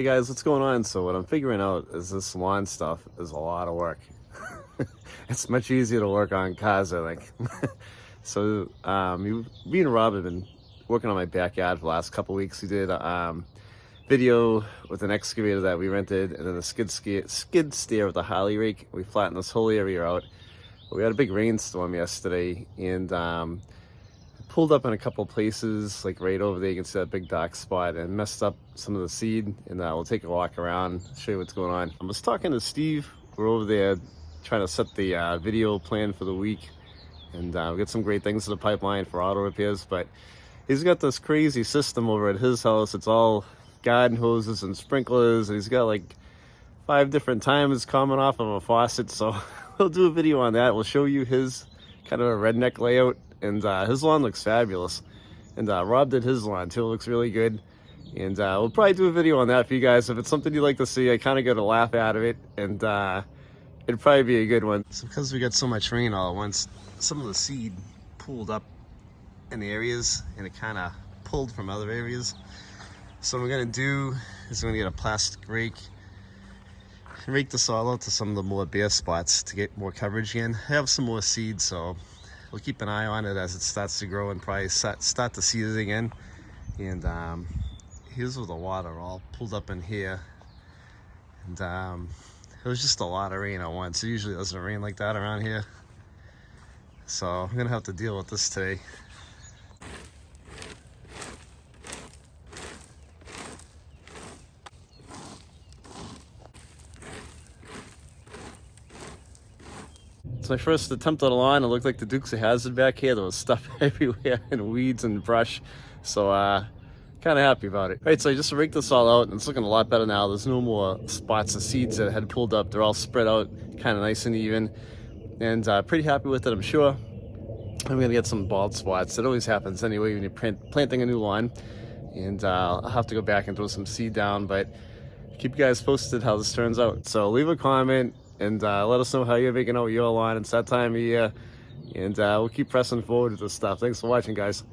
Hey guys, what's going on? So what I'm figuring out is this lawn stuff is a lot of work. It's much easier to work on cars, I think. Me and Rob have been working on my backyard for the last couple weeks. We did a video with an excavator that we rented, and then a skid steer with a Harley rake. We flattened this whole area out. We had a big rainstorm yesterday, and pulled up in a couple places, like right over there. You can see that big dark spot, and messed up some of the seed. And we'll take a walk around, show you what's going on. I was talking to Steve. We're over there trying to set the video plan for the week, and we got some great things in the pipeline for auto repairs. But he's got this crazy system over at his house. It's all garden hoses and sprinklers, and he's got like 5 different timers coming off of a faucet. So we'll do a video on that. We'll show you his kind of a redneck layout. And his lawn looks fabulous. And Rob did his lawn too. It looks really good. And we'll probably do a video on that for you guys. If it's something you'd like to see, I kind of get a laugh out of it. And it'd probably be a good one. So because we got so much rain all at once, some of the seed pulled up in the areas, and it kind of pulled from other areas. So what we're going to do is we're going to get a plastic rake and rake this all out to some of the more bare spots to get more coverage in. I have some more seed, so we'll keep an eye on it as it starts to grow and probably start to seed it again. And here's where the water all pulled up in here. And it was just a lot of rain at once. It usually doesn't rain like that around here. So I'm gonna have to deal with this today. It's my first attempt on a lawn. It looked like the Dukes of Hazzard back here. There was stuff everywhere and weeds and brush. So kind of happy about it. All right, so I just raked this all out, and it's looking a lot better now. There's no more spots of seeds that had pulled up. They're all spread out kind of nice and even. And pretty happy with it, I'm sure. I'm gonna get some bald spots. It always happens anyway when you're planting a new lawn. And I'll have to go back and throw some seed down, but keep you guys posted how this turns out. So leave a comment and let us know how you're making out your lawn. It's that time of year, and we'll keep pressing forward with this stuff. Thanks for watching, guys.